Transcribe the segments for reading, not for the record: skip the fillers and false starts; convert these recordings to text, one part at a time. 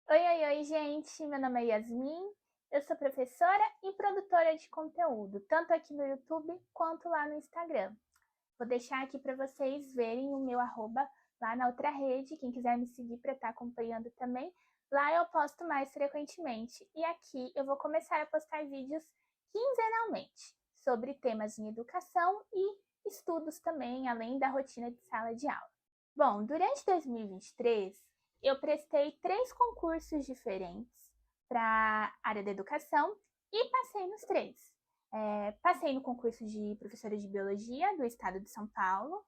Oi, gente! Meu nome é Yasmin, eu sou professora e produtora de conteúdo, tanto aqui no YouTube quanto lá no Instagram. Vou deixar aqui para vocês verem o meu arroba lá na outra rede, quem quiser me seguir para estar acompanhando também. Lá eu posto mais frequentemente e aqui eu vou começar a postar vídeos quinzenalmente sobre temas em educação e estudos também, além da rotina de sala de aula. Bom, durante 2023, eu prestei 3 concursos diferentes para a área da educação e passei nos 3. Passei no concurso de professora de biologia do estado de São Paulo,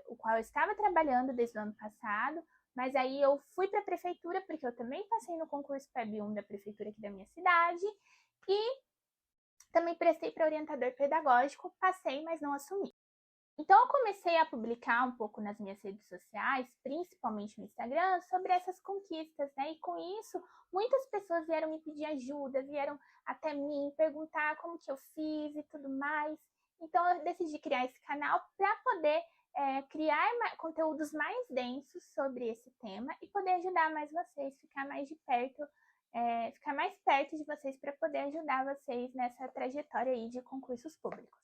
o qual eu estava trabalhando desde o ano passado, mas aí eu fui para a prefeitura, porque eu também passei no concurso PEB 1 da prefeitura aqui da minha cidade, e também prestei para orientador pedagógico, passei, mas não assumi. Então eu comecei a publicar um pouco nas minhas redes sociais, principalmente no Instagram, sobre essas conquistas, né? E com isso, muitas pessoas vieram me pedir ajuda, vieram até mim perguntar como que eu fiz e tudo mais. Então eu decidi criar esse canal para poder criar conteúdos mais densos sobre esse tema e poder ajudar mais vocês, ficar mais de perto, ficar mais perto de vocês para poder ajudar vocês nessa trajetória aí de concursos públicos.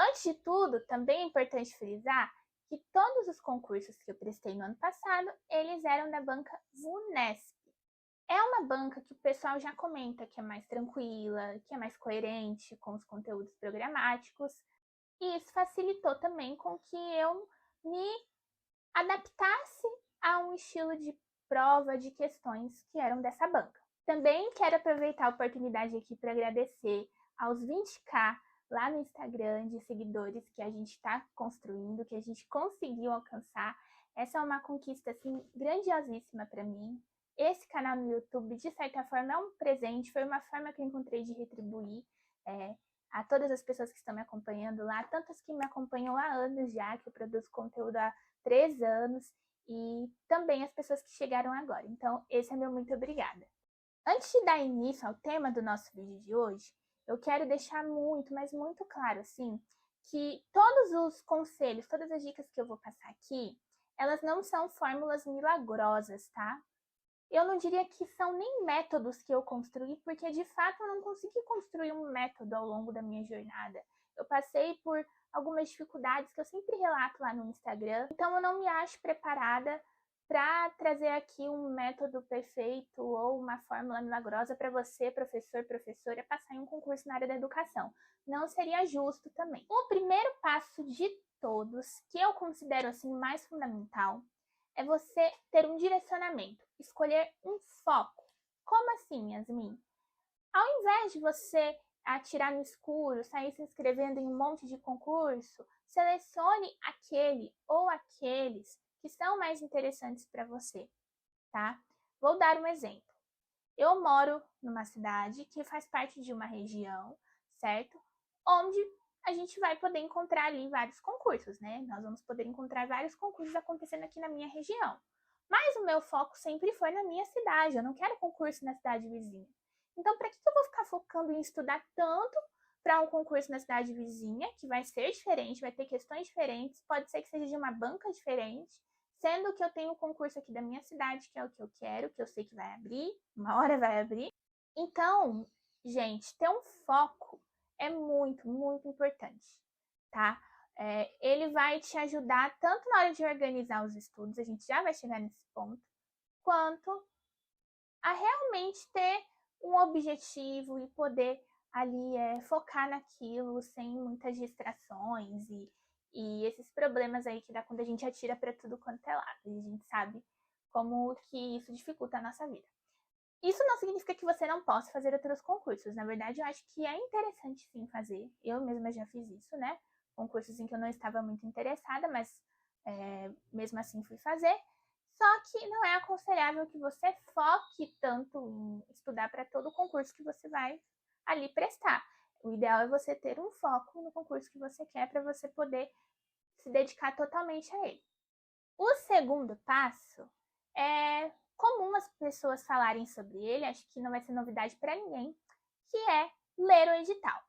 Antes de tudo, também é importante frisar que todos os concursos que eu prestei no ano passado, eles eram da banca VUNESP. É uma banca que o pessoal já comenta que é mais tranquila, que é mais coerente com os conteúdos programáticos, e isso facilitou também com que eu me adaptasse a um estilo de prova de questões que eram dessa banca. Também quero aproveitar a oportunidade aqui para agradecer aos 20k lá no Instagram de seguidores que a gente está construindo, que a gente conseguiu alcançar. Essa é uma conquista assim grandiosíssima para mim. Esse canal no YouTube, de certa forma, é um presente, foi uma forma que eu encontrei de retribuir a todas as pessoas que estão me acompanhando lá, tantas que me acompanham há anos já, que eu produzo conteúdo há 3 anos, e também as pessoas que chegaram agora. Então, esse é meu muito obrigada. Antes de dar início ao tema do nosso vídeo de hoje, eu quero deixar muito, mas muito claro, assim, que todos os conselhos, todas as dicas que eu vou passar aqui, elas não são fórmulas milagrosas, tá? Eu não diria que são nem métodos que eu construí, porque de fato eu não consegui construir um método ao longo da minha jornada. Eu passei por algumas dificuldades que eu sempre relato lá no Instagram, então eu não me acho preparada para trazer aqui um método perfeito ou uma fórmula milagrosa para você, professor, professora, passar em um concurso na área da educação. Não seria justo também. O primeiro passo de todos, que eu considero assim mais fundamental, é você ter um direcionamento, escolher um foco. Como assim, Yasmin? Ao invés de você atirar no escuro, sair se inscrevendo em um monte de concurso, selecione aquele ou aqueles que são mais interessantes para você, tá? Vou dar um exemplo. Eu moro numa cidade que faz parte de uma região, certo? Onde a gente vai poder encontrar ali vários concursos, né? Nós vamos poder encontrar vários concursos acontecendo aqui na minha região. Mas o meu foco sempre foi na minha cidade, eu não quero concurso na cidade vizinha. Então, para que eu vou ficar focando em estudar tanto para um concurso na cidade vizinha, que vai ser diferente, vai ter questões diferentes, pode ser que seja de uma banca diferente, sendo que eu tenho um concurso aqui da minha cidade, que é o que eu quero, que eu sei que vai abrir, uma hora vai abrir. Então, gente, ter um foco é muito, muito importante, tá? Ele vai te ajudar tanto na hora de organizar os estudos, a gente já vai chegar nesse ponto, quanto a realmente ter um objetivo e poder ali focar naquilo sem muitas distrações e esses problemas aí que dá quando a gente atira para tudo quanto é lado. E a gente sabe como que isso dificulta a nossa vida. Isso não significa que você não possa fazer outros concursos. Na verdade, eu acho que é interessante sim fazer. Eu mesma já fiz isso, né? Concursos em que eu não estava muito interessada, mas mesmo assim fui fazer. Só que não é aconselhável que você foque tanto em estudar para todo o concurso que você vai ali prestar. O ideal é você ter um foco no concurso que você quer para você poder se dedicar totalmente a ele. O segundo passo é comum as pessoas falarem sobre ele, acho que não vai ser novidade para ninguém, que é ler o edital.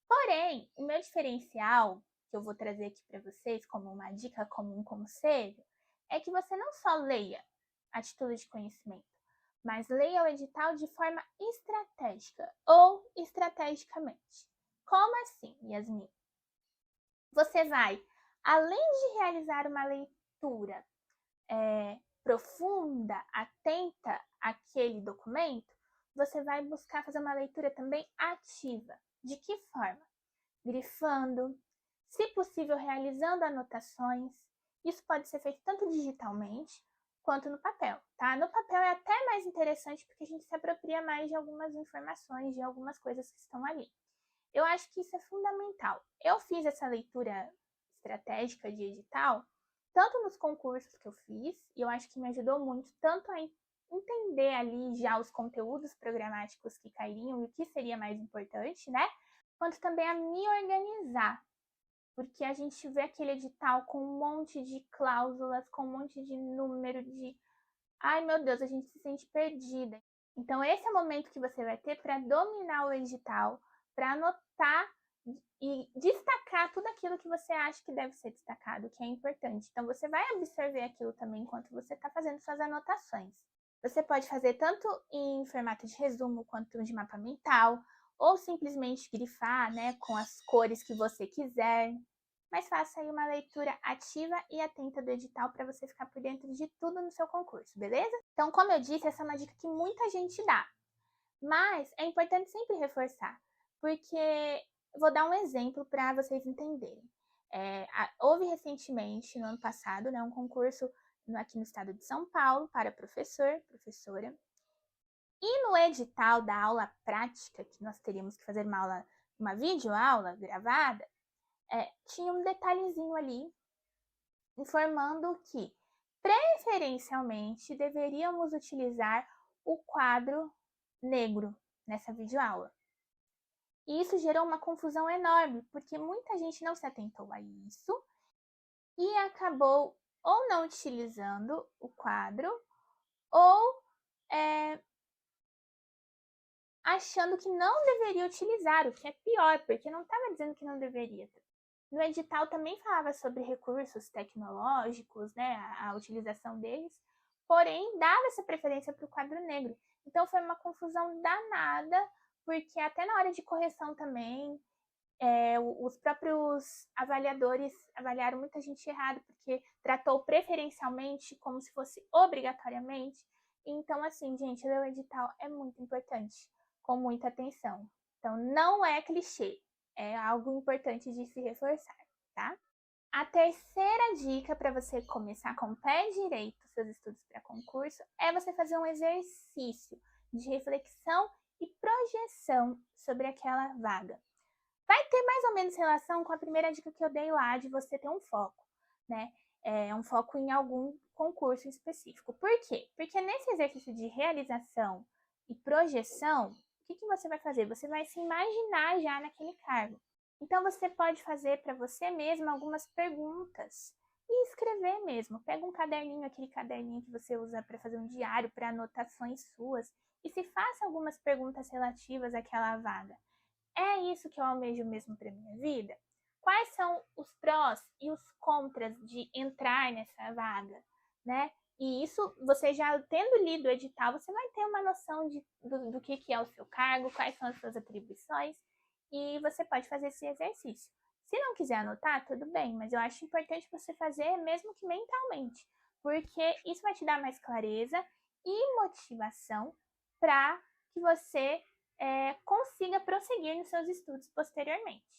Porém, o meu diferencial, que eu vou trazer aqui para vocês como uma dica, como um conselho, é que você não só leia a título de conhecimento, mas leia o edital de forma estratégica ou estrategicamente. Como assim, Yasmin? Você vai, além de realizar uma leitura profunda, atenta àquele documento, você vai buscar fazer uma leitura também ativa. De que forma? Grifando, se possível realizando anotações. Isso pode ser feito tanto digitalmente quanto no papel, tá? No papel é até mais interessante porque a gente se apropria mais de algumas informações, de algumas coisas que estão ali. Eu acho que isso é fundamental. Eu fiz essa leitura estratégica de edital, tanto nos concursos que eu fiz, e eu acho que me ajudou muito, tanto a entender ali já os conteúdos programáticos que cairiam e o que seria mais importante, né? Quanto também a me organizar. Porque a gente vê aquele edital com um monte de cláusulas, com um monte de número de... Ai, meu Deus, a gente se sente perdida. Então, esse é o momento que você vai ter para dominar o edital, para anotar e destacar tudo aquilo que você acha que deve ser destacado, que é importante. Então, você vai absorver aquilo também enquanto você está fazendo suas anotações. Você pode fazer tanto em formato de resumo quanto de mapa mental, ou simplesmente grifar, né, com as cores que você quiser. Mas faça aí uma leitura ativa e atenta do edital para você ficar por dentro de tudo no seu concurso, beleza? Então, como eu disse, essa é uma dica que muita gente dá. Mas é importante sempre reforçar, porque vou dar um exemplo para vocês entenderem. Houve recentemente, no ano passado, né, um concurso aqui no estado de São Paulo para professor, professora. E no edital da aula prática, que nós teríamos que fazer uma videoaula gravada, tinha um detalhezinho ali informando que preferencialmente deveríamos utilizar o quadro negro nessa videoaula. E isso gerou uma confusão enorme, porque muita gente não se atentou a isso e acabou ou não utilizando o quadro ou achando que não deveria utilizar, o que é pior, porque não estava dizendo que não deveria. No edital também falava sobre recursos tecnológicos, né, a utilização deles, porém dava essa preferência para o quadro negro. Então foi uma confusão danada, porque até na hora de correção também, os próprios avaliadores avaliaram muita gente errado, porque tratou preferencialmente como se fosse obrigatoriamente. Então, assim, gente, ler o edital é muito importante, com muita atenção. Então, não é clichê, é algo importante de se reforçar, tá? A terceira dica para você começar com o pé direito seus estudos para concurso é você fazer um exercício de reflexão e projeção sobre aquela vaga. Vai ter mais ou menos relação com a primeira dica que eu dei lá, de você ter um foco, né? Um foco em algum concurso específico. Por quê? Porque nesse exercício de realização e projeção, o que você vai fazer? Você vai se imaginar já naquele cargo. Então, você pode fazer para você mesmo algumas perguntas e escrever mesmo. Pega um caderninho, aquele caderninho que você usa para fazer um diário, para anotações suas, e se faça algumas perguntas relativas àquela vaga. É isso que eu almejo mesmo para minha vida? Quais são os prós e os contras de entrar nessa vaga, né? E isso, você já tendo lido o edital, você vai ter uma noção do que é o seu cargo, quais são as suas atribuições, e você pode fazer esse exercício. Se não quiser anotar, tudo bem, mas eu acho importante você fazer mesmo que mentalmente, porque isso vai te dar mais clareza e motivação para que você consiga prosseguir nos seus estudos posteriormente.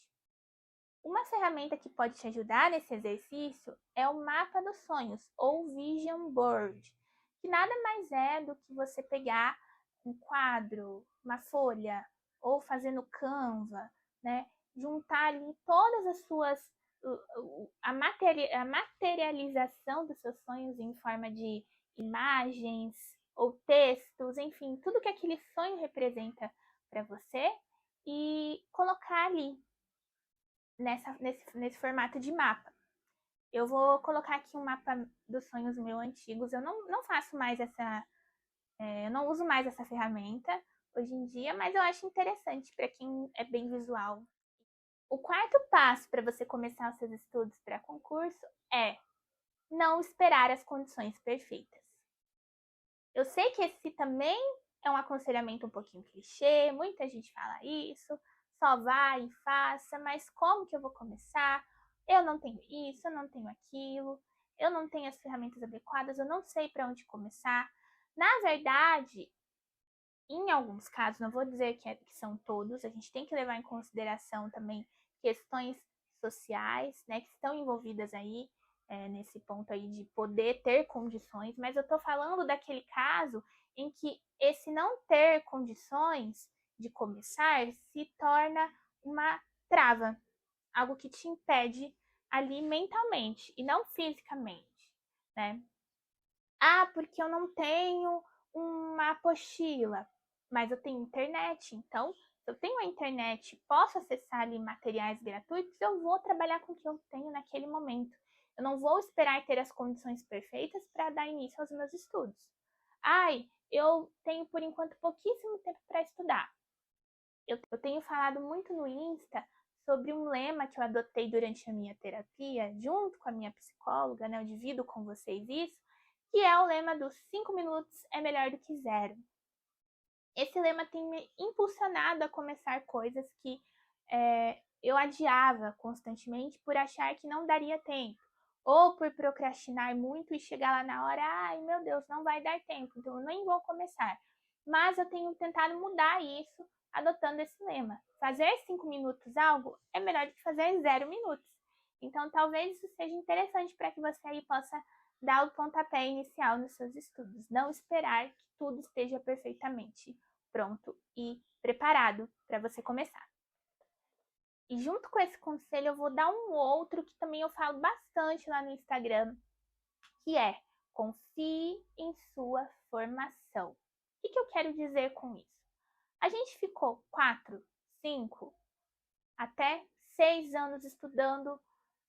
Uma ferramenta que pode te ajudar nesse exercício é o mapa dos sonhos, ou Vision Board, que nada mais é do que você pegar um quadro, uma folha, ou fazer no Canva, né? Juntar ali todas as suas... a materialização dos seus sonhos em forma de imagens ou textos, enfim, tudo que aquele sonho representa para você e colocar ali nesse formato de mapa. Eu vou colocar aqui um mapa dos sonhos meus antigos. Eu não faço mais eu não uso mais essa ferramenta hoje em dia, mas eu acho interessante para quem é bem visual. O quarto passo para você começar os seus estudos para concurso é não esperar as condições perfeitas. Eu sei que esse também é um aconselhamento um pouquinho clichê, muita gente fala isso, só vai e faça, mas como que eu vou começar? Eu não tenho isso, eu não tenho aquilo, eu não tenho as ferramentas adequadas, eu não sei para onde começar. Na verdade, em alguns casos, não vou dizer que são todos, a gente tem que levar em consideração também questões sociais, né, que estão envolvidas aí, nesse ponto aí de poder ter condições, mas eu estou falando daquele caso em que esse não ter condições de começar se torna uma trava, algo que te impede ali mentalmente e não fisicamente, né? Ah, porque eu não tenho uma apostila, mas eu tenho internet. Então, se eu tenho a internet, posso acessar ali materiais gratuitos, eu vou trabalhar com o que eu tenho naquele momento. Eu não vou esperar ter as condições perfeitas para dar início aos meus estudos. Ai, eu tenho por enquanto pouquíssimo tempo para estudar. Eu tenho falado muito no Insta sobre um lema que eu adotei durante a minha terapia, junto com a minha psicóloga, né? Eu divido com vocês isso, que é o lema dos 5 minutos é melhor do que zero. Esse lema tem me impulsionado a começar coisas que eu adiava constantemente por achar que não daria tempo, ou por procrastinar muito e chegar lá na hora, ai meu Deus, não vai dar tempo, então eu nem vou começar. Mas eu tenho tentado mudar isso adotando esse lema. Fazer 5 minutos algo é melhor do que fazer 0 minutos. Então talvez isso seja interessante para que você aí possa dar o pontapé inicial nos seus estudos. Não esperar que tudo esteja perfeitamente pronto e preparado para você começar. E junto com esse conselho eu vou dar um outro que também eu falo bastante lá no Instagram, que é: confie em sua formação. O que eu quero dizer com isso? A gente ficou 4, 5, até 6 anos estudando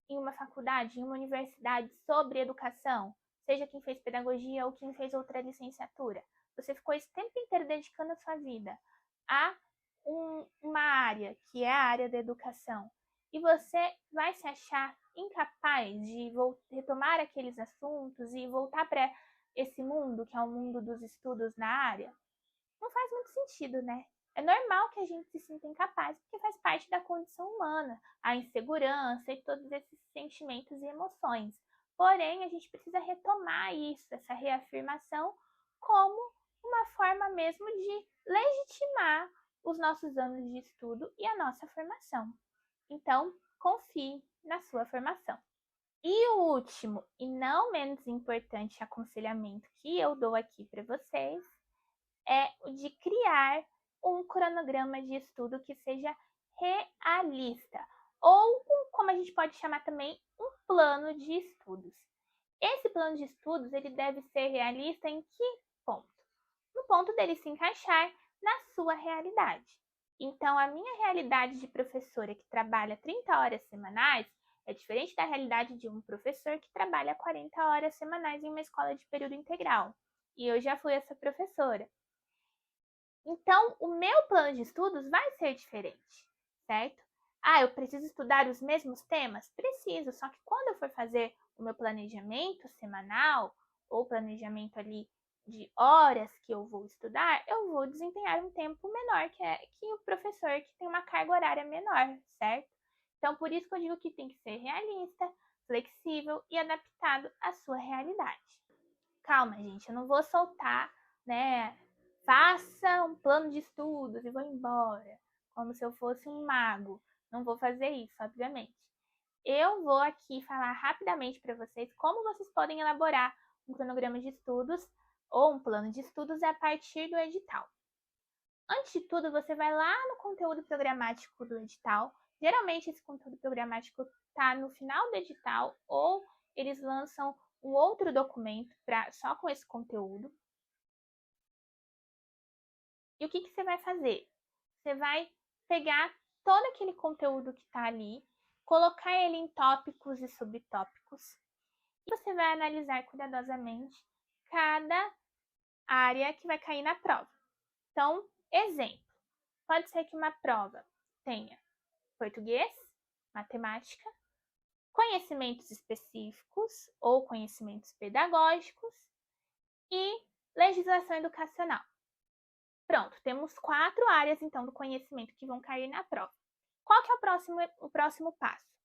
em uma faculdade, em uma universidade sobre educação, seja quem fez pedagogia ou quem fez outra licenciatura. Você ficou esse tempo inteiro dedicando a sua vida a uma área, que é a área da educação, e você vai se achar incapaz de retomar aqueles assuntos e voltar para esse mundo, que é o mundo dos estudos na área? Não faz muito sentido, né? É normal que a gente se sinta incapaz, porque faz parte da condição humana, a insegurança e todos esses sentimentos e emoções. Porém, a gente precisa retomar isso, essa reafirmação, como uma forma mesmo de legitimar os nossos anos de estudo e a nossa formação. Então, confie na sua formação. E o último, e não menos importante aconselhamento que eu dou aqui para vocês, é o de criar um cronograma de estudo que seja realista, ou como a gente pode chamar também, um plano de estudos. Esse plano de estudos ele deve ser realista em que ponto? No ponto dele se encaixar na sua realidade. Então, a minha realidade de professora que trabalha 30 horas semanais é diferente da realidade de um professor que trabalha 40 horas semanais em uma escola de período integral. E eu já fui essa professora. Então, o meu plano de estudos vai ser diferente, certo? Ah, eu preciso estudar os mesmos temas? Preciso, só que quando eu for fazer o meu planejamento semanal ou planejamento ali de horas que eu vou estudar, eu vou desempenhar um tempo menor que o professor que tem uma carga horária menor, certo? Então, por isso que eu digo que tem que ser realista, flexível e adaptado à sua realidade. Calma, gente, eu não vou soltar, né? Faça um plano de estudos e vou embora, como se eu fosse um mago. Não vou fazer isso, obviamente. Eu vou aqui falar rapidamente para vocês como vocês podem elaborar um cronograma de estudos ou um plano de estudos a partir do edital. Antes de tudo, você vai lá no conteúdo programático do edital. Geralmente esse conteúdo programático está no final do edital ou eles lançam um outro documento só com esse conteúdo. E o que você vai fazer? Você vai pegar todo aquele conteúdo que está ali, colocar ele em tópicos e subtópicos, e você vai analisar cuidadosamente cada área que vai cair na prova. Então, exemplo, pode ser que uma prova tenha português, matemática, conhecimentos específicos ou conhecimentos pedagógicos e Legislação educacional. Pronto, temos 4 áreas, então, do conhecimento que vão cair na prova. Qual que é o próximo passo?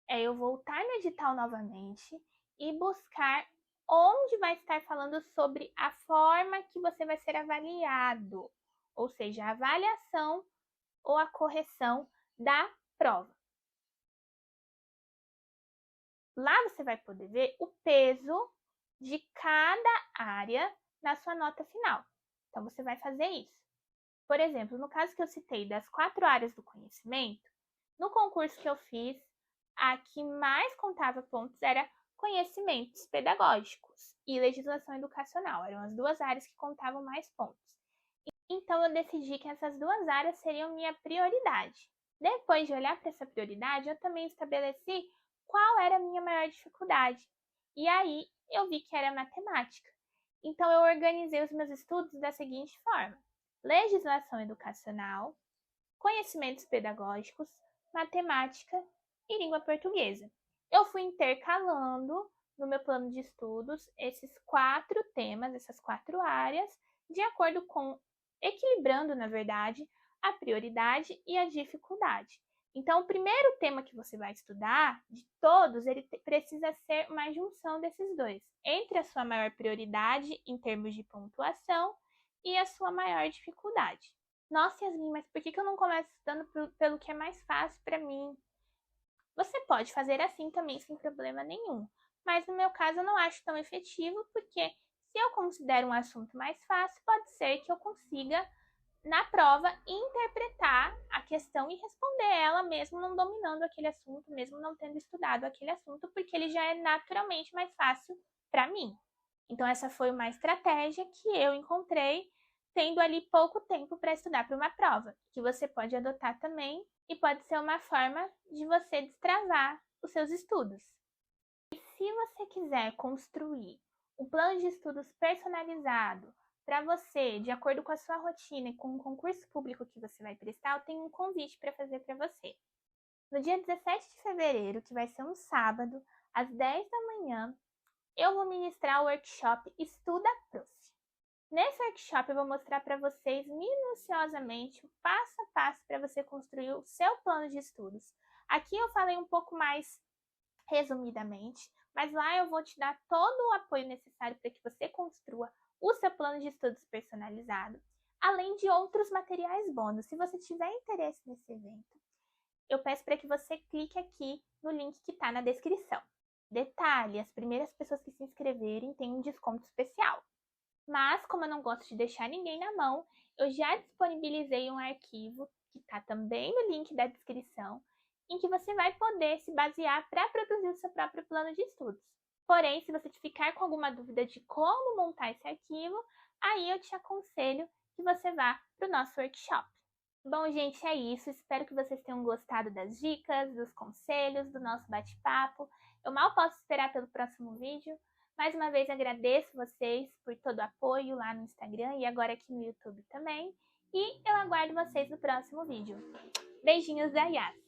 É eu voltar no edital novamente e buscar onde vai estar falando sobre a forma que você vai ser avaliado, ou seja, a avaliação ou a correção da prova. Lá você vai poder ver o peso de cada área na sua nota final. Então, você vai fazer isso. Por exemplo, no caso que eu citei das 4 áreas do conhecimento, no concurso que eu fiz, a que mais contava pontos era conhecimentos pedagógicos e legislação educacional. Eram as 2 áreas que contavam mais pontos. Então, eu decidi que essas 2 áreas seriam minha prioridade. Depois de olhar para essa prioridade, eu também estabeleci qual era a minha maior dificuldade. E aí, eu vi que era matemática. Então, eu organizei os meus estudos da seguinte forma: legislação educacional, conhecimentos pedagógicos, matemática e língua portuguesa. Eu fui intercalando no meu plano de estudos esses 4 temas, essas 4 áreas, de acordo com, equilibrando, na verdade, a prioridade e a dificuldade. Então, o primeiro tema que você vai estudar, de todos, ele precisa ser uma junção desses dois, entre a sua maior prioridade em termos de pontuação e a sua maior dificuldade. Nossa, Yasmin, mas por que eu não começo estudando pelo que é mais fácil para mim? Você pode fazer assim também sem problema nenhum, mas no meu caso eu não acho tão efetivo, porque se eu considero um assunto mais fácil, pode ser que eu consiga, na prova, interpretar a questão e responder ela mesmo não dominando aquele assunto, mesmo não tendo estudado aquele assunto, porque ele já é naturalmente mais fácil para mim. Então, essa foi uma estratégia que eu encontrei tendo ali pouco tempo para estudar para uma prova, que você pode adotar também e pode ser uma forma de você destravar os seus estudos. E se você quiser construir um plano de estudos personalizado para você, de acordo com a sua rotina e com o concurso público que você vai prestar, eu tenho um convite para fazer para você. No dia 17 de fevereiro, que vai ser um sábado, às 10 da manhã, eu vou ministrar o workshop Estuda Prof. Nesse workshop eu vou mostrar para vocês minuciosamente o passo a passo para você construir o seu plano de estudos. Aqui eu falei um pouco mais resumidamente, mas lá eu vou te dar todo o apoio necessário para que você construa o seu plano de estudos personalizado, além de outros materiais bônus. Se você tiver interesse nesse evento, eu peço para que você clique aqui no link que está na descrição. Detalhe, as primeiras pessoas que se inscreverem têm um desconto especial. Mas, como eu não gosto de deixar ninguém na mão, eu já disponibilizei um arquivo, que está também no link da descrição, em que você vai poder se basear para produzir o seu próprio plano de estudos. Porém, se você ficar com alguma dúvida de como montar esse arquivo, aí eu te aconselho que você vá para o nosso workshop. Bom, gente, é isso. Espero que vocês tenham gostado das dicas, dos conselhos, do nosso bate-papo. Eu mal posso esperar pelo próximo vídeo. Mais uma vez agradeço vocês por todo o apoio lá no Instagram e agora aqui no YouTube também. E eu aguardo vocês no próximo vídeo. Beijinhos da Yas!